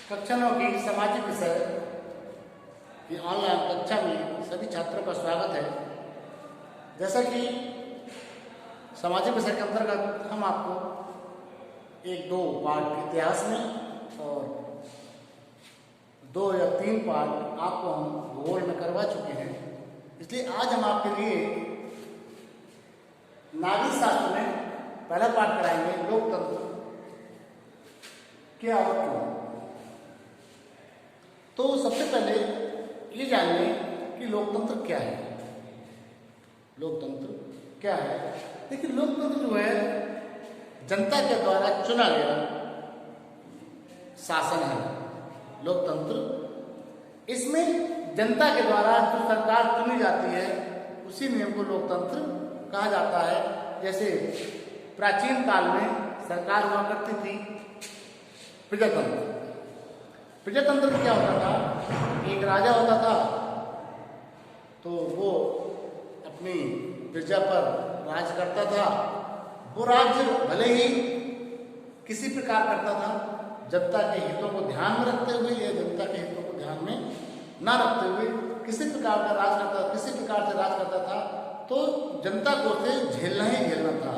कक्षा 9 की सामाजिक विषय की ऑनलाइन कक्षा में सभी छात्रों का स्वागत है। जैसा कि सामाजिक विषय के अंतर्गत हम आपको एक दो पाठ इतिहास में और 2 या 3 पाठ आपको हम भूगोल में करवा चुके हैं, इसलिए आज हम आपके लिए नागरिक शास्त्र में पहला पाठ कराएंगे, लोकतंत्र क्या और क्यों। तो सबसे पहले ये जान लें कि लोकतंत्र क्या है। लोकतंत्र क्या है? देखिए, लोकतंत्र जो है जनता के द्वारा चुना गया शासन है। लोकतंत्र इसमें जनता के द्वारा जो सरकार चुनी जाती है उसी नियम को लोकतंत्र कहा जाता है। जैसे प्राचीन काल में सरकार हुआ करती थी प्रजातंत्र। प्रजातंत्र में क्या होता था, एक राजा होता था तो वो अपनी प्रजा पर राज करता था। वो राज्य भले ही किसी प्रकार करता था, जनता के हितों को ध्यान में रखते हुए या जनता के हितों को ध्यान में ना रखते हुए किसी प्रकार का राज करता, किसी प्रकार से राज करता था, तो जनता को उसे झेलना ही झेलना था।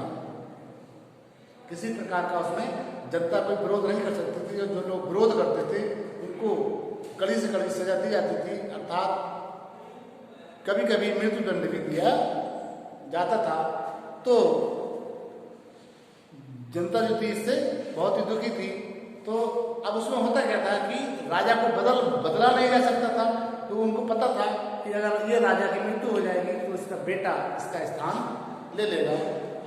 किसी प्रकार का उसमें जनता कोई विरोध नहीं कर सकती थी, और जो लोग विरोध करते थे उनको कड़ी से कड़ी सजा दी जाती थी, अर्थात कभी कभी मृत्युदंड भी दिया जाता था। तो जनता जो थी इससे बहुत ही दुखी थी। तो अब उसमें होता क्या था कि राजा को बदला नहीं जा सकता था, तो उनको पता था कि अगर ये राजा की मृत्यु हो जाएगी तो इसका बेटा इसका स्थान ले लेगा,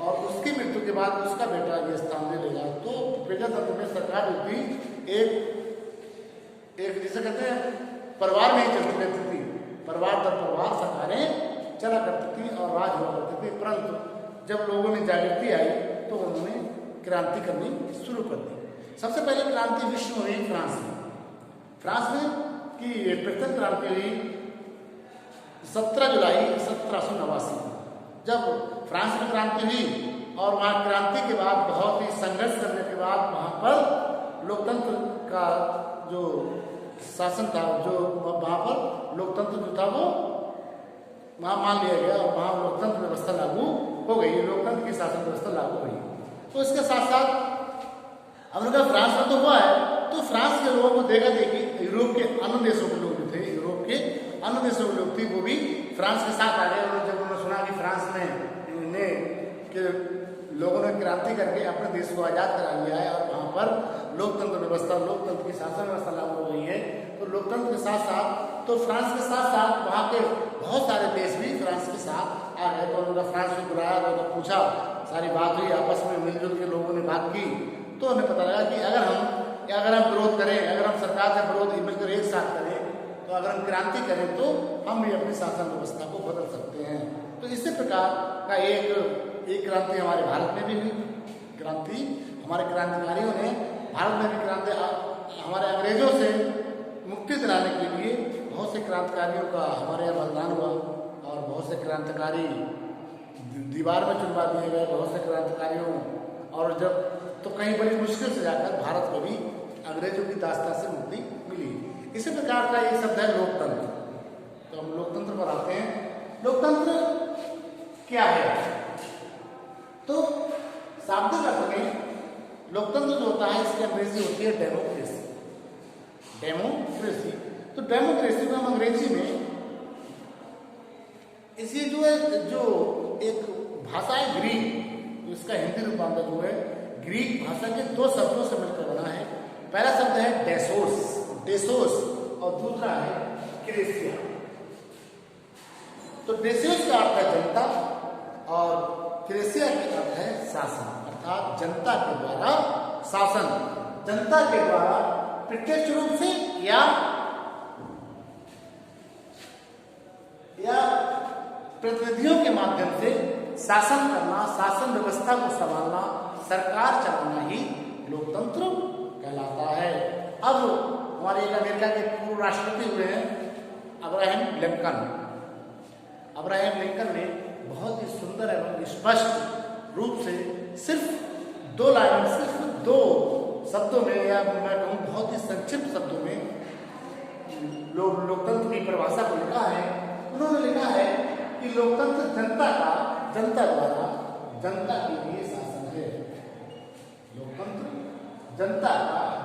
और उसकी मृत्यु के बाद उसका बेटा ये स्थान ले लेगा। तो प्रजातंत्र में सरकार जो थी एक जिसे कहते हैं परिवार में ही चलती रहती थी। परिवार दर परिवार सरकारें चला करती थी और राज हुआ करते थे। परंतु जब लोगों में जागृति आई तो उन्होंने क्रांति करनी शुरू कर दी। सबसे पहले क्रांति विश्व में हुई फ्रांस में। फ्रांस में की प्रथम क्रांति हुई 17 जुलाई 1789। जब फ्रांस में क्रांति हुई और वहाँ क्रांति के बाद बहुत ही संघर्ष करने के बाद वहाँ पर लोकतंत्र का जो शासन था, जो वहाँ पर लोकतंत्र जो था वो वहाँ मान लिया गया और वहाँ लोकतंत्र व्यवस्था लागू हो गई, लोकतंत्र की शासन व्यवस्था लागू हुई। तो इसके साथ साथ हमने कहा फ्रांस में तो हुआ है, तो फ्रांस के लोगों को देखा देखी यूरोप के अन्य देशों के लोग जो थे, यूरोप के अन्य देशों के लोग थे, वो भी फ्रांस के साथ आ गए। और जब उन्होंने सुना कि फ्रांस के लोगों ने क्रांति करके अपने देश को आज़ाद करा लिया है और वहाँ पर लोकतंत्र व्यवस्था, लोकतंत्र की शासन व्यवस्था लागू हो गई है, तो लोकतंत्र के साथ साथ तो फ्रांस के साथ साथ वहाँ के बहुत सारे देश भी फ्रांस के साथ आ गए। तो उन्होंने फ्रांस को बुलाया, उन्होंने पूछा, सारी बात हुई, आपस में मिलजुल के लोगों ने बात की। तो हमें पता लगा कि अगर हम विरोध करें, अगर हम सरकार से विरोध मिलकर एक साथ करें, तो अगर हम क्रांति करें तो हम भी अपनी शासन व्यवस्था को बदल सकते हैं। तो इसी प्रकार का एक क्रांति हमारे भारत में भी हुई। क्रांति हमारे क्रांतिकारियों ने भारत में भी क्रांति, हमारे अंग्रेजों से मुक्ति दिलाने के लिए बहुत से क्रांतिकारियों का हमारे यहाँ बलिदान हुआ, और बहुत से क्रांतिकारी दीवार में चुनवा दिए गए, बहुत से क्रांतिकारियों, और जब तो कहीं बड़ी मुश्किल से जाकर भारत को भी अंग्रेजों की दास्ता से मुक्ति मिली। इसी प्रकार का एक शब्द है लोकतंत्र। तो हम लोकतंत्र पर आते हैं। लोकतंत्र क्या है? तो शाब्दिक अर्थ में लोकतंत्र जो होता है इसकी अंग्रेजी होती है डेमोक्रेसी। डेमोक्रेसी, तो डेमोक्रेसी को हम अंग्रेजी में इसी जो एक भाषा है ग्रीक, इसका हिंदी रूपांतर जो है ग्रीक भाषा के 2 शब्दों से मिलकर बना है। पहला शब्द है डेसोस और दूसरा है क्रेसिया। तो डेसोस का अर्थ है जनता और क्रेसिया का अर्थ है शासन, अर्थात जनता के द्वारा शासन, जनता के द्वारा प्रत्यक्ष रूप से या प्रतिनिधियों के माध्यम से शासन करना, शासन व्यवस्था को संभालना, सरकार चलाना ही लोकतंत्र कहलाता है। अब हमारे एक अमेरिका के पूर्व राष्ट्रपति हुए हैं अब्राहम लिंकन ने बहुत ही सुंदर एवं स्पष्ट रूप से सिर्फ 2 लाइन, सिर्फ 2 शब्दों में, या मैं कहूँ बहुत ही संक्षिप्त शब्दों में लोकतंत्र की परिभाषा को लिखा है। उन्होंने लिखा है कि लोकतंत्र जनता द्वारा जनता के लिए शासन है। लोकतंत्र जनता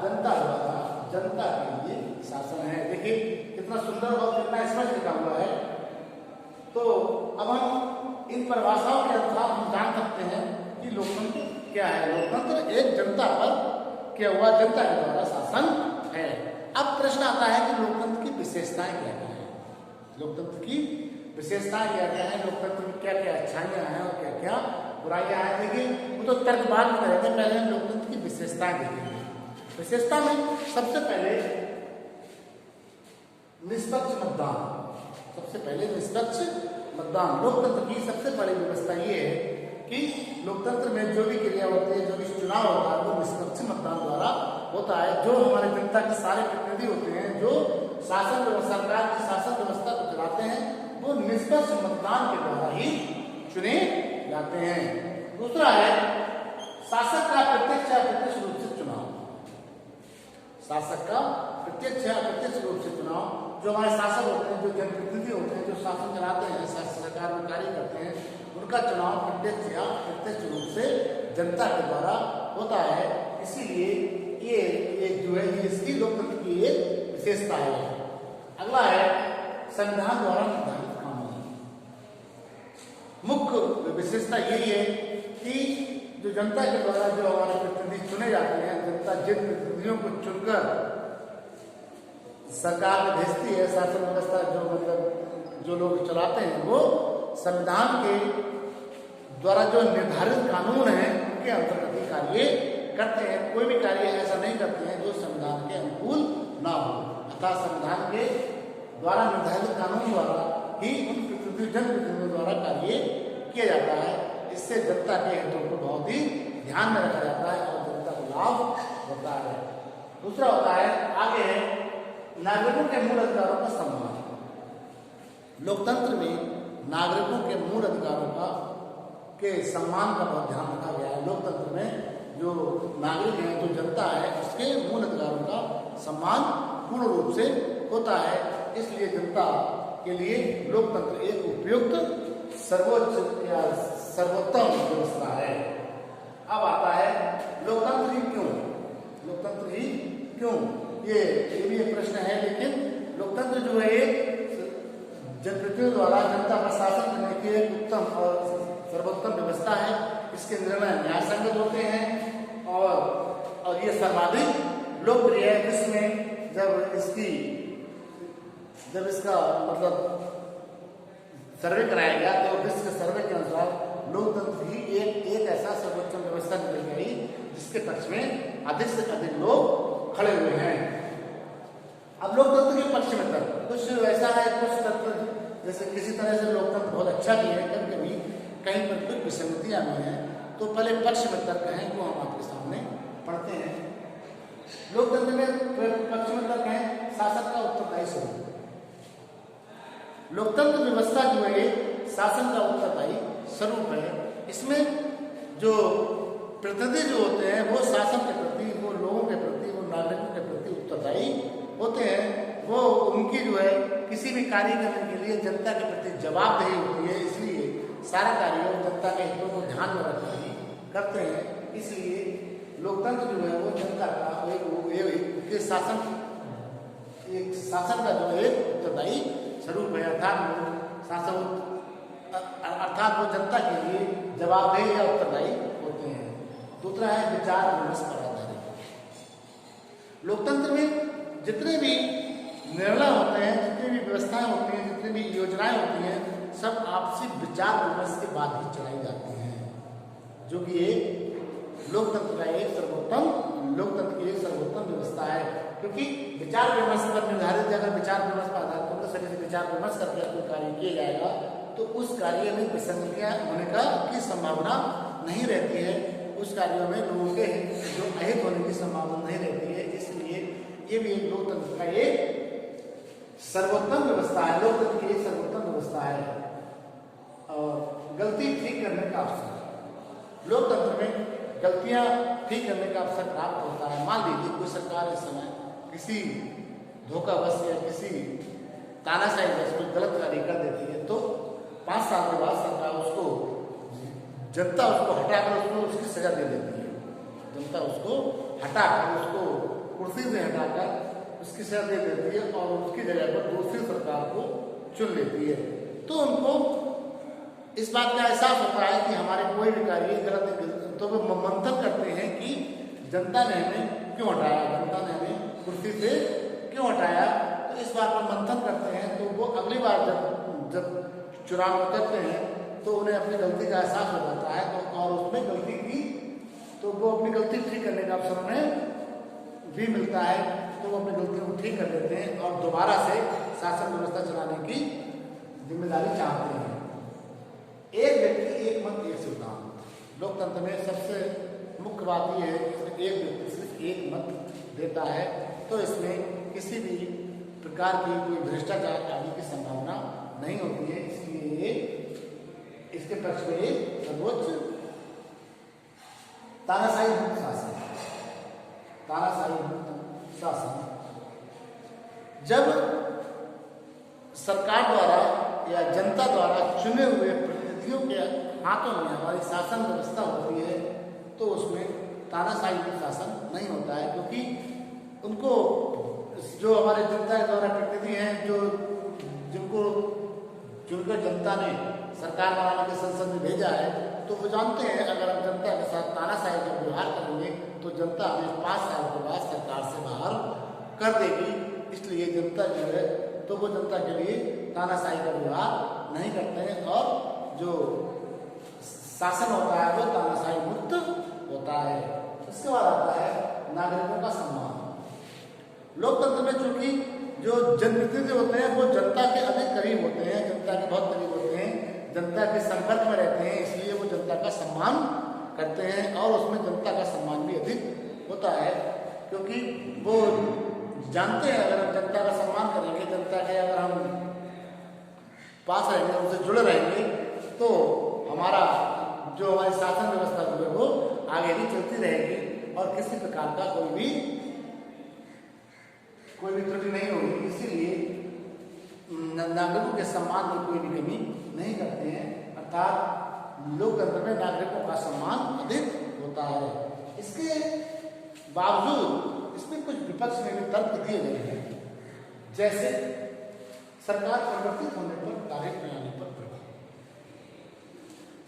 द्वारा जनता के लिए शासन है। देखिए कितना सुंदर और कितना स्पष्ट लिखा हुआ है। तो अब हम इन परिभाषाओं के अनुसार हम जान सकते हैं कि लोकतंत्र क्या है। लोकतंत्र एक जनता पर किया हुआ जनता के द्वारा शासन है। अब प्रश्न आता है कि लोकतंत्र की विशेषताएं क्या क्या है। लोकतंत्र की विशेषताएं क्या क्या है, लोकतंत्र में क्या क्या अच्छाइयां हैं और क्या क्या बुराइयां हैं। देखिए वो तो तर्क बाद में करेंगे, पहले हम लोकतंत्र की विशेषताएं देखेंगे। विशेषता में सबसे पहले निष्पक्ष मतदान। सबसे पहले निष्पक्ष मतदान। लोकतंत्र की सबसे बड़ी व्यवस्था ये है कि लोकतंत्र में जो भी क्रिया होती है, जो भी चुनाव होता है, वो निष्पक्ष मतदान द्वारा होता है। जो हमारे जनता के सारे प्रतिनिधि होते हैं, जो शासन व्यवस्था, सरकार की शासन व्यवस्था को चलाते हैं, वो निष्पक्ष मतदान के द्वारा ही चुने जाते हैं। दूसरा है शासक का प्रत्यक्ष या अप्रत्यक्ष रूप से चुनाव। शासक का प्रत्यक्ष या अप्रत्यक्ष रूप से चुनाव। जो हमारे शासक होते हैं, जो जनप्रतिनिधि होते हैं, जो शासन चलाते हैं, सरकार में कार्य करते हैं, उनका चुनाव प्रत्यक्ष या अप्रत्यक्ष रूप से जनता के द्वारा होता है। इसीलिए ये एक जो है इसकी लोकतंत्र की एक विशेषता है। अगला है संविधान द्वारा निर्धारित कानून। मुख्य विशेषता यही है कि जो जनता के द्वारा जो हमारे प्रतिनिधि चुने जाते हैं, जनता जिन प्रतिनिधियों को चुनकर सरकार में भेजती है, शासन व्यवस्था जो मतलब जो लोग चलाते हैं, वो संविधान के द्वारा जो निर्धारित कानून है उनके अंतर्गत ही कार्य करते हैं। कोई भी कार्य ऐसा नहीं करते हैं जो संविधान के अनुकूल ना हो। अर्थात संविधान के द्वारा निर्धारित कानून द्वारा ही उन जनप्रतिनिधियों द्वारा कार्य किया जाता है। इससे जनता के हितों को बहुत ही ध्यान में रखा जाता है और जनता को लाभ होता है। दूसरा होता है, आगे है नागरिकों के मूल अधिकारों का सम्मान। लोकतंत्र में नागरिकों के मूल अधिकारों के सम्मान का बहुत ध्यान रखा गया है। लोकतंत्र में जो नागरिक है, जो जनता है, उसके मूल अधिकारों का सम्मान पूर्ण रूप से होता है। इसलिए जनता के लिए लोकतंत्र एक उपयुक्त सर्वोच्च या सर्वोत्तम व्यवस्था है। अब आता है लोकतंत्र ही क्यों। लोकतंत्र ही क्यों, ये भी एक प्रश्न है। लेकिन लोकतंत्र जो है जनप्रतिनिधियों द्वारा जनता पर शासन करने की एक उत्तम और सर्वोत्तम व्यवस्था है। इसके निर्णय न्याय संगत होते हैं और ये सर्वाधिक लोकप्रिय है। इसमें जब इसका मतलब सर्वे कराया गया तो विश्व के सर्वे के अनुसार लोकतंत्र ही एक ऐसा सर्वोत्तम व्यवस्था निकल गई जिसके पक्ष में अधिक से अधिक लोग खड़े हुए हैं। अब लोकतंत्र के पक्ष में तर्क कुछ ऐसा है, कुछ तर्क जैसे किसी तरह से लोकतंत्र बहुत अच्छा भी है, कभी कभी कहीं पर कुछ विसंगतियां भी हैं। तो पहले पक्ष में तर्क हैं वो हम आपके सामने पढ़ते हैं। लोकतंत्र में पक्ष में तर्क है शासन का उत्तरदायी स्वरूप। लोकतंत्र व्यवस्था जो है शासन का उत्तरदायी स्वरूप है। इसमें जो प्रतिनिधि जो होते हैं वो शासन के प्रति, वो लोगों के प्रति, वो नागरिकों के प्रति उत्तरदायी होते हैं। वो उनकी जो है किसी भी कार्य करने के लिए जनता के प्रति जवाबदेही होती है। इसलिए सारे कार्यों जनता के हितों को ध्यान में रखकर ही करते हैं। इसलिए लोकतंत्र जो है वो जनता का एक शासन का जो है उत्तरदायी स्वरूप है। अर्थात वो जनता के लिए जवाबदेही या उत्तरदायी होते हैं। दूसरा है विचार विमर्श पर आधारित। लोकतंत्र में जितने भी निर्णय होते हैं, जितनी भी व्यवस्थाएं होती हैं, जितनी भी योजनाएं होती हैं, सब आपसी विचार विमर्श के बाद ही चलाई जाती हैं, जो कि एक लोकतंत्र का एक सर्वोत्तम व्यवस्था है। क्योंकि विचार विमर्श पर निर्धारित, अगर विचार विमर्श पर आधारित होकर सभी से विचार विमर्श करके कोई कार्य किया जाएगा तो उस कार्य में विसंगतियां होने की संभावना नहीं रहती है। उस कार्यों में लोगों के जो अहित होने की संभावना नहीं रहती है। इसलिए ये भी एक लोकतंत्र का एक सर्वोत्तम व्यवस्था है। लोकतंत्र की एक सर्वोत्तम व्यवस्था है और गलती ठीक करने का अवसर। लोकतंत्र में गलतियां ठीक करने का अवसर प्राप्त होता है। मान लीजिए कोई सरकार इस समय किसी धोखावश या किसी तानाशाही वश कोई गलत कार्य कर देती है, तो 5 साल के बाद सरकार उसको, जनता उसको हटाकर उसको उसकी सजा दे देती है। जनता उसको हटाकर, उसको कुर्सी से हटाकर उसकी सजा दे देती है और उसकी जगह पर दूसरी सरकार को चुन लेती है। तो उनको इस बात का एहसास होता है कि हमारे कोई भी कार्य गलत, तो वो मंथन करते हैं कि जनता ने हमें क्यों हटाया, जनता ने हमें कुर्सी से क्यों हटाया। तो इस बात पर मंथन करते हैं, तो वो अगली बार जब चुनाव उतरते हैं तो उन्हें अपनी गलती का एहसास हो जाता है, तो और उसमें गलती की तो वो अपनी गलती ठीक करने का अवसर उन्हें भी मिलता है, तो वो अपनी गलती को ठीक कर देते हैं और दोबारा से शासन व्यवस्था चलाने की जिम्मेदारी चाहते हैं। एक व्यक्ति एक मत एक सिद्धांत, लोकतंत्र में सबसे मुख्य बात यह है कि एक व्यक्ति सिर्फ एक मत देता है, तो इसमें किसी भी प्रकार की कोई भ्रष्टाचार आदि की संभावना नहीं होती है। इसलिए इसके पक्ष में एक सर्वोच्च तानाशाही मुक्त शासन, तानाशाही मुक्त शासन। जब सरकार द्वारा या जनता द्वारा चुने हुए प्रतिनिधियों के हाथों में हमारी शासन व्यवस्था होती है, तो उसमें तानाशाही मुक्त शासन नहीं होता है, क्योंकि उनको जो हमारे जनता के द्वारा प्रतिनिधि हैं, जो जिनको चुनकर जनता ने सरकार बनाने के संसद में भेजा है, तो वो जानते हैं अगर हम जनता के साथ तानाशाही का व्यवहार करेंगे तो जनता हमें 5 साल के बाद सरकार से बाहर कर देगी। इसलिए जनता जो है तो वो जनता के लिए तानाशाही का व्यवहार नहीं करते हैं और जो शासन होता है वो तानाशाही मुक्त होता है। इसके बाद आता है नागरिकों का सम्मान। लोकतंत्र में चूंकि जो जनप्रतिनिधि होते हैं वो जनता के अधिक करीब होते हैं, जनता के बहुत करीब होते हैं, जनता के संपर्क में रहते हैं, इसलिए वो जनता का सम्मान करते हैं और उसमें जनता का सम्मान भी अधिक होता है, क्योंकि वो जानते हैं अगर हम जनता का सम्मान करेंगे, जनता के अगर हम पास रहेंगे, उनसे जुड़े रहेंगे, तो हमारा जो हमारी शासन व्यवस्था जो है वो आगे भी चलती रहेगी और किसी प्रकार का कोई भी त्रुटि नहीं होगी। इसीलिए नागरिकों के सम्मान में कोई भी कमी नहीं करते हैं, अर्थात लोकतंत्र में नागरिकों का सम्मान अधिक होता है। इसके बावजूद इसमें कुछ विपक्ष में भी तर्क दिए गए हैं, जैसे सरकार परिवर्तित होने पर कार्य प्रणाली पर प्रभाव।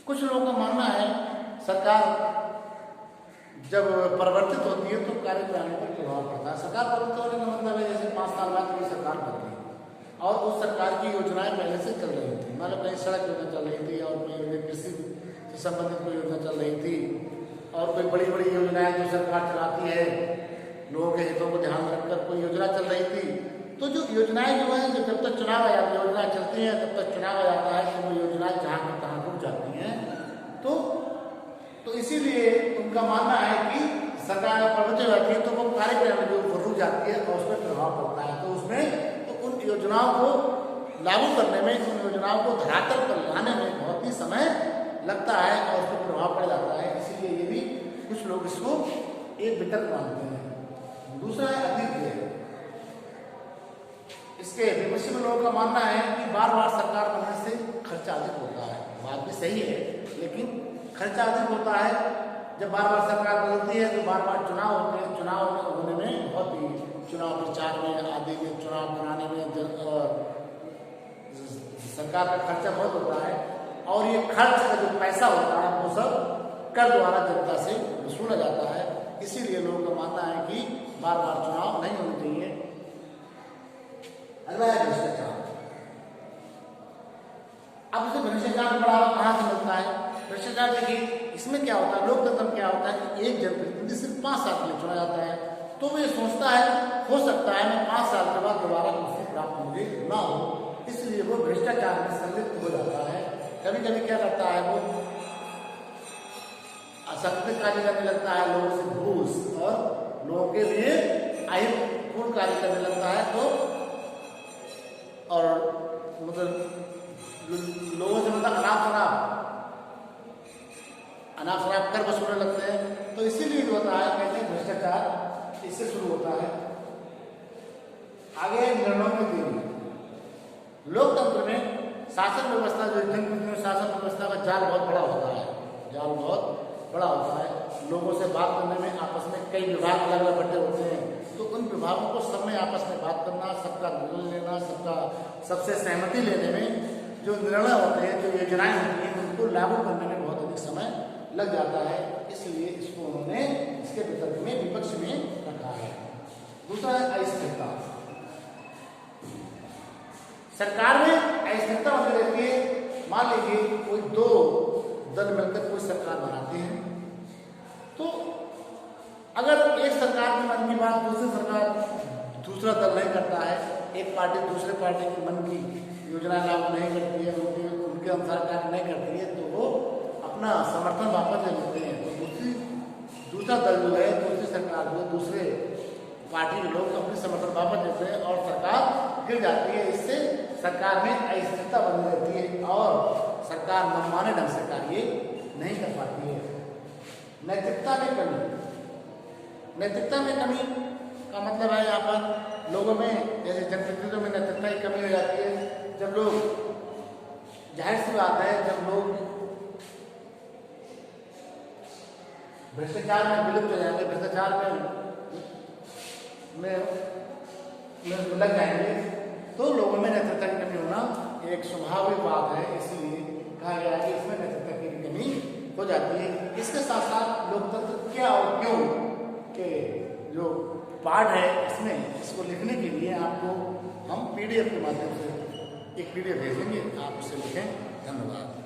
कुछ लोगों का मानना है सरकार जब परिवर्तित होती है तो कार्य प्रणाली पर प्रभाव पड़ता है। सरकार परिवर्तित होने का मतलब है जैसे 5 साल बाद कोई सरकार बनती है और उस सरकार की योजनाएं पहले से चल रही थी, मतलब कहीं सड़क योजना चल रही थी और कोई कृषि से संबंधित कोई योजना चल रही थी और कोई बड़ी बड़ी योजनाएं जो सरकार चलाती है लोगों के हितों को ध्यान में रखकर कोई योजना चल रही थी। तो जो योजनाएं जो है जब तक चुनाव आ जाता है, योजनाएं चलती हैं तब तक चुनाव आ जाता है, तो वो योजनाएं जहाँ की तहाँ रुक जाती हैं। तो इसीलिए उनका मानना है कि सरकार परिवर्तित हो जाती है तो वो कार्यक्रम जो रुक जाती है और उस पर प्रभाव पड़ता है, तो उसमें तो उन योजनाओं को लागू करने में, उन योजनाओं को धरातल पर लाने में बहुत ही समय लगता है और उस पर प्रभाव पड़ जाता है। इसीलिए ये भी कुछ लोग इसको एक वितर्क मानते हैं। दूसरा है अधिक व्यय। इसके विपक्षी लोगों का मानना है कि बार बार सरकार बनने से खर्चा अधिक होता है। बात भी सही है, लेकिन खर्चा अधिक होता है। जब बार बार सरकार बदलती है तो बार बार चुनाव होते हैं, चुनाव होने में बहुत ही चुनाव प्रचार में आदि में चुनाव कराने में सरकार का खर्चा बहुत होता है और ये खर्च का जो पैसा होता है वो सब कर द्वारा जनता से वसूला जाता है। इसीलिए लोगों का मानना है कि बार बार चुनाव नहीं होने चाहिए। अगला है भ्रष्टाचार। अब इसे भ्रष्टाचार का बढ़ावा कहाँ से मिलता है? भ्रष्टाचार देखिए इसमें क्या होता है, लोकतंत्र में क्या होता है कि एक जनप्रतिनिधि सिर्फ 5 साल के लिए चुना जाता है, तो वो ये सोचता है हो सकता है मैं 5 साल के बाद दोबारा कुर्सी प्राप्त मुझे ना हो, इसलिए वो भ्रष्टाचार में संलिप्त हो जाता है। कभी कभी क्या करता है, वो असंगठित कार्य करने लगता है, लोगों से घूस और लोगों के लिए अहितपूर्ण कार्य करने लगता है, तो और मतलब लोगों से मतलब अनाप शराब कर वसूलने लगते हैं। तो इसीलिए जो होता है कहते हैं भ्रष्टाचार इससे शुरू होता है। आगे निर्णयों में देरी। लोकतंत्र में शासन व्यवस्था जो जनप्रतिनिधियों शासन व्यवस्था का जाल बहुत बड़ा होता है, जाल बहुत बड़ा होता है। लोगों से बात करने में आपस में कई विभाग अलग अलग बटे होते हैं, तो उन विभागों को सब में आपस में बात करना, सबका निर्णय लेना, सबसे सहमति लेने में जो निर्णय होते हैं, जो योजनाएं होती हैं, उनको लागू करने में बहुत अधिक समय लग जाता है। इसलिए इसको उन्होंने इसके वितर्क में विपक्ष में रखा है। दूसरा है अस्थिरता। सरकार में अस्थिरता बनी रहती है। मान लीजिए कोई दो दल मिलकर कोई सरकार बनाते हैं, तो अगर एक सरकार के मन की बात दूसरा दल नहीं करता है, एक पार्टी दूसरे पार्टी के मन की योजना लागू नहीं करती है, उनके अनुसार कार्य नहीं करती है, तो वो अपना समर्थन वापस ले लेते हैं। तो दूसरा दल जो है, दूसरी सरकार जो है, दूसरे पार्टी के लोग अपने समर्थन वापस लेते हैं और सरकार गिर जाती है। इससे सरकार में अस्थिरता बनी रहती है और सरकार मनमाने ढंग से कार्य नहीं कर पाती है। नैतिकता में कमी। नैतिकता में कमी का मतलब है यहाँ पर लोगों में, जैसे जनप्रतिनिधियों में नैतिकता की कमी हो जाती है। जब लोग, जाहिर सी बात है, जब लोग भ्रष्टाचार में विलुप्त हो जाएंगे, भ्रष्टाचार में लग जाएंगे, तो लोगों में नैतिकता की कमी होना एक स्वाभाविक बात है। इसलिए कहा गया है कि इसमें नैतिकता की कमी हो जाती है। इसके साथ साथ लोकतंत्र क्या और क्यों के जो पार्ट है, इसमें इसको लिखने के लिए आपको हम PDF के माध्यम से एक PDF भेजेंगे, आप उसे लिखें। धन्यवाद।